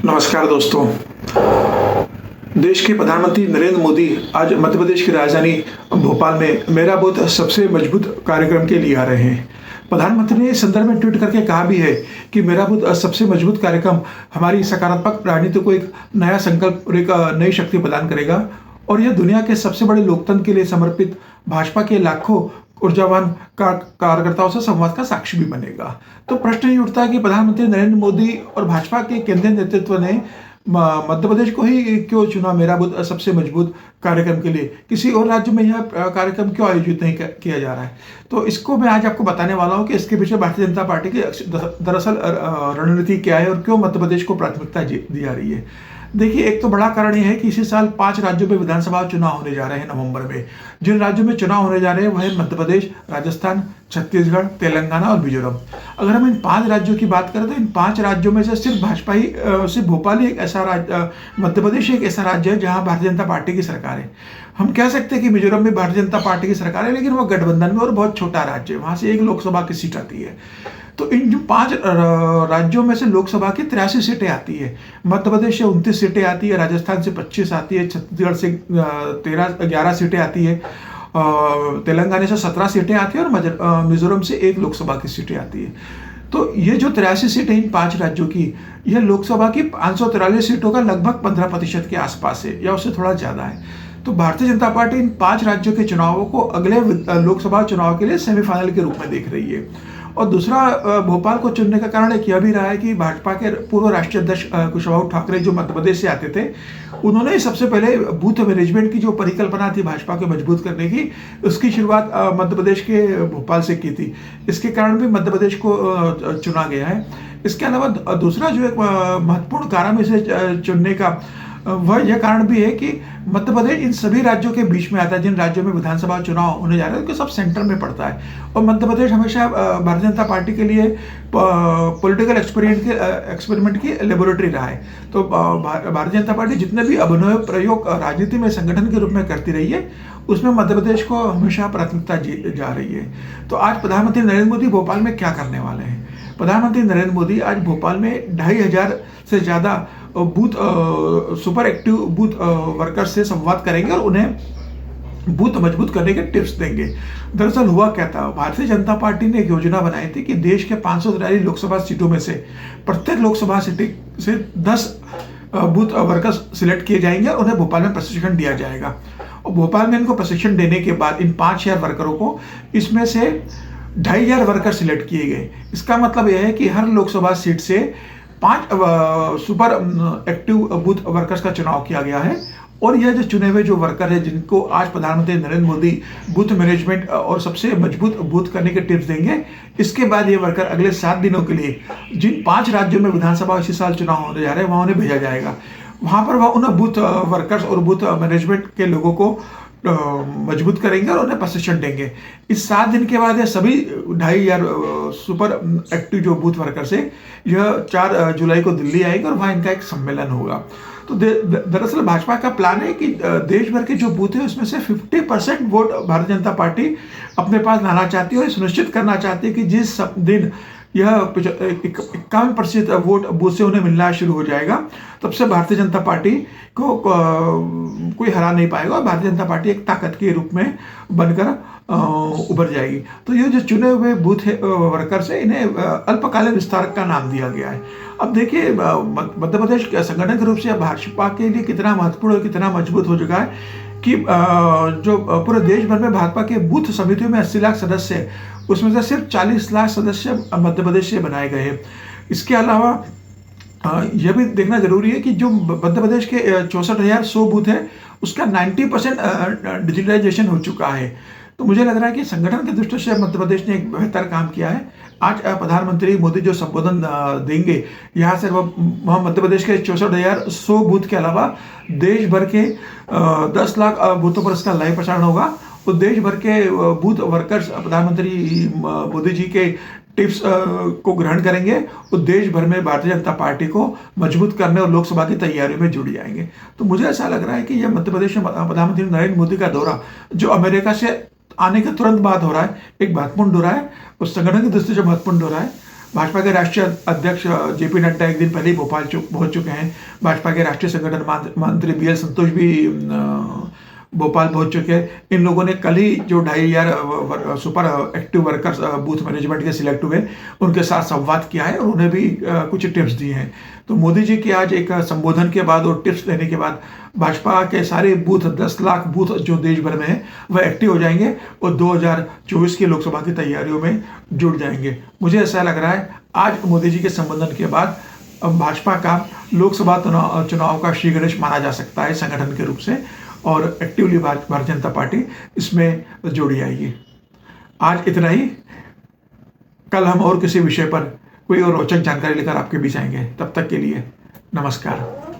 नमस्कार दोस्तों। देश के प्रधानमंत्री नरेंद्र मोदी आज मध्य प्रदेश की राजधानी भोपाल में मेरा बूथ सबसे मजबूत कार्यक्रम के लिए आ रहे हैं। प्रधानमंत्री ने इस संदर्भ में ट्वीट करके कहा भी है कि मेरा बूथ सबसे मजबूत कार्यक्रम हमारी सकारात्मक राजनीति को एक नया संकल्प और एक नई शक्ति प्रदान करेगा और यह दुनिया के सबसे बड़े लोकतंत्र के लिए समर्पित भाजपा के लाखों ऊर्जावान कार्यकर्ताओं से संवाद का साक्षी भी बनेगा। तो प्रश्न ये उठता है कि प्रधानमंत्री नरेंद्र मोदी और भाजपा के केंद्रीय नेतृत्व ने मध्य प्रदेश को ही क्यों चुना मेरा बूथ सबसे मजबूत कार्यक्रम के लिए। किसी और राज्य में यह कार्यक्रम क्यों आयोजित नहीं किया जा रहा है, तो इसको मैं आज आपको बताने वाला हूं कि इसके पीछे भारतीय जनता पार्टी की दरअसल रणनीति क्या है और क्यों मध्य प्रदेश को प्राथमिकता दी जा रही है। देखिए, एक तो बड़ा कारण यह है कि इसी साल 5 राज्यों में विधानसभा चुनाव होने जा रहे हैं नवंबर में। जिन राज्यों में चुनाव होने जा रहे हैं वह है मध्य प्रदेश, राजस्थान, छत्तीसगढ़, तेलंगाना और मिजोरम। अगर हम इन 5 राज्यों की बात करें तो इन 5 राज्यों में से सिर्फ भाजपा ही सिर्फ भोपाल ही एक ऐसा राज्य, मध्य प्रदेश एक ऐसा राज्य है जहां भारतीय जनता पार्टी की सरकार है। हम कह सकते हैं कि मिजोरम में भारतीय जनता पार्टी की सरकार है, लेकिन वह गठबंधन में और बहुत छोटा राज्य है, वहां से एक लोकसभा की सीट आती है। तो इन जो 5 राज्यों में से लोकसभा की 83 सीटें आती है। मध्य प्रदेश से 29 सीटें आती है, राजस्थान से 25 आती है, छत्तीसगढ़ से 11 सीटें आती है, तेलंगाना से 17 सीटें आती है और मिजोरम से 1 लोकसभा की सीटें आती है। तो ये जो 83 सीटें इन 5 राज्यों की, यह लोकसभा की 543 सीटों का लगभग 15% के आसपास है या उससे थोड़ा ज्यादा है। तो भारतीय जनता पार्टी इन 5 राज्यों के चुनावों को अगले लोकसभा चुनाव के लिए सेमीफाइनल के रूप में देख रही है। और दूसरा, भोपाल को चुनने का कारण एक यह भी रहा है कि भाजपा के पूर्व राष्ट्रीय अध्यक्ष कुशवाहा ठाकरे जो मध्य प्रदेश से आते थे, उन्होंने सबसे पहले बूथ मैनेजमेंट की जो परिकल्पना थी भाजपा को मजबूत करने की, उसकी शुरुआत मध्य प्रदेश के भोपाल से की थी। इसके कारण भी मध्य प्रदेश को चुना गया है। इसके अलावा दूसरा जो एक महत्वपूर्ण कारण इसे चुनने का वह यह कारण भी है कि मध्य प्रदेश इन सभी राज्यों के बीच में आता है। जिन राज्यों में विधानसभा चुनाव होने जा रहे हैं उनके सब सेंटर में पड़ता है और मध्य प्रदेश हमेशा भारतीय जनता पार्टी के लिए पॉलिटिकल एक्सपेरिमेंट की लेबोरेटरी रहा है। तो भारतीय जनता पार्टी जितने भी अभिनव प्रयोग राजनीति में संगठन के रूप में करती रही है, उसमें मध्य प्रदेश को हमेशा प्राथमिकता जा रही है। तो आज प्रधानमंत्री नरेंद्र मोदी भोपाल में क्या करने वाले हैं? प्रधानमंत्री नरेंद्र मोदी आज भोपाल में 2500 से ज्यादा booth super active booth workers से संवाद करेंगे और उन्हें बूथ मजबूत करने के टिप्स देंगे। दरअसल हुआ क्या था, भारतीय जनता पार्टी ने एक योजना बनाई थी कि देश के 543 लोकसभा सीटों में से प्रत्येक लोकसभा सीट से 10 बूथ वर्कर्स सिलेक्ट किए जाएंगे और उन्हें भोपाल में प्रशिक्षण दिया जाएगा। और भोपाल में इनको प्रशिक्षण देने के बाद इन 5000 वर्करों को इसमें से 2500 वर्कर सिलेक्ट किए गए। इसका मतलब यह है कि हर लोकसभा सीट से 5 सुपर एक्टिव बूथ वर्कर्स का चुनाव किया गया है। और यह जो चुने हुए जो वर्कर है जिनको आज प्रधानमंत्री नरेंद्र मोदी बूथ मैनेजमेंट और सबसे मजबूत बूथ करने के टिप्स देंगे, इसके बाद ये वर्कर अगले 7 दिनों के लिए जिन 5 राज्यों में विधानसभा इसी साल चुनाव होने जा रहे हैं वहां उन्हें भेजा जाएगा। वहां पर वह उन बूथ वर्कर्स और बूथ मैनेजमेंट के लोगों को मजबूत करेंगे और उन्हें प्रशिक्षण देंगे। इस 7 दिन के बाद ये सभी 2500 सुपर एक्टिव जो बूथ वर्कर्स है, यह 4 जुलाई को दिल्ली आएंगे और वहाँ इनका एक सम्मेलन होगा। तो दरअसल भाजपा का प्लान है कि देश भर के जो बूथ है उसमें से 50% वोट भारतीय जनता पार्टी अपने पास लाना चाहती है और सुनिश्चित करना चाहती है कि जिस दिन यह 51% वोट बूथ से उन्हें मिलना शुरू हो जाएगा, तब से भारतीय जनता पार्टी को कोई हरा नहीं पाएगा और भारतीय जनता पार्टी एक ताकत के रूप में बनकर उभर जाएगी। तो ये जो चुने हुए बूथ वर्कर्स है, इन्हें अल्पकालीन विस्तारक का नाम दिया गया है। अब देखिए, मध्य प्रदेश संगठन के रूप से भाजपा के लिए कितना महत्वपूर्ण और कितना मजबूत हो चुका है कि जो पूरे देश भर में भाजपा के बूथ समितियों में 80 लाख सदस्य है, उसमें से सिर्फ 40 लाख सदस्य मध्य प्रदेश से बनाए गए हैं। इसके अलावा यह भी देखना जरूरी है कि जो मध्य प्रदेश के 64,100 बूथ है उसका 90% डिजिटलाइजेशन हो चुका है। तो मुझे लग रहा है कि संगठन की दृष्टि से मध्य प्रदेश ने एक बेहतर काम किया है। आज प्रधानमंत्री मोदी जो संबोधन देंगे, यहाँ से वह मध्य प्रदेश के 64,100 बूथ के अलावा देश भर के 10 लाख बूथों पर इसका लाइव प्रसारण होगा। तो देश भर के बूथ वर्कर्स प्रधानमंत्री मोदी जी के टिप्स को ग्रहण करेंगे और देश भर में भारतीय जनता पार्टी को मजबूत करने और लोकसभा की तैयारियों में जुड़ जाएंगे। तो मुझे ऐसा लग रहा है कि यह मध्य प्रदेश में प्रधानमंत्री नरेंद्र मोदी का दौरा जो अमेरिका से आने के तुरंत बाद हो रहा है, एक महत्वपूर्ण दौरा है, उस संगठन की दृष्टि से महत्वपूर्ण दौरा है। भाजपा के राष्ट्रीय अध्यक्ष जेपी नड्डा एक दिन पहले ही भोपाल पहुंच चुके हैं। भाजपा के राष्ट्रीय संगठन मंत्री BL संतोष भी भोपाल पहुंच चुके हैं। इन लोगों ने कल ही जो 2500 super active workers booth management के सिलेक्ट हुए, उनके साथ संवाद किया है और उन्हें भी कुछ टिप्स दिए हैं। तो मोदी जी के आज एक संबोधन के बाद और टिप्स देने के बाद भाजपा के सारे बूथ, 10 लाख बूथ जो देश भर में है, वह एक्टिव हो जाएंगे और 2024 की लोकसभा की तैयारियों में जुड़ जाएंगे। मुझे ऐसा लग रहा है आज मोदी जी के संबोधन के बाद भाजपा का लोकसभा चुनाव का श्री गणेश माना जा सकता है संगठन के रूप से, और एक्टिवली भारतीय जनता पार्टी इसमें जुड़ जाएगी। आज इतना ही। कल हम और किसी विषय पर कोई और रोचक जानकारी लेकर आपके बीच आएंगे। तब तक के लिए नमस्कार।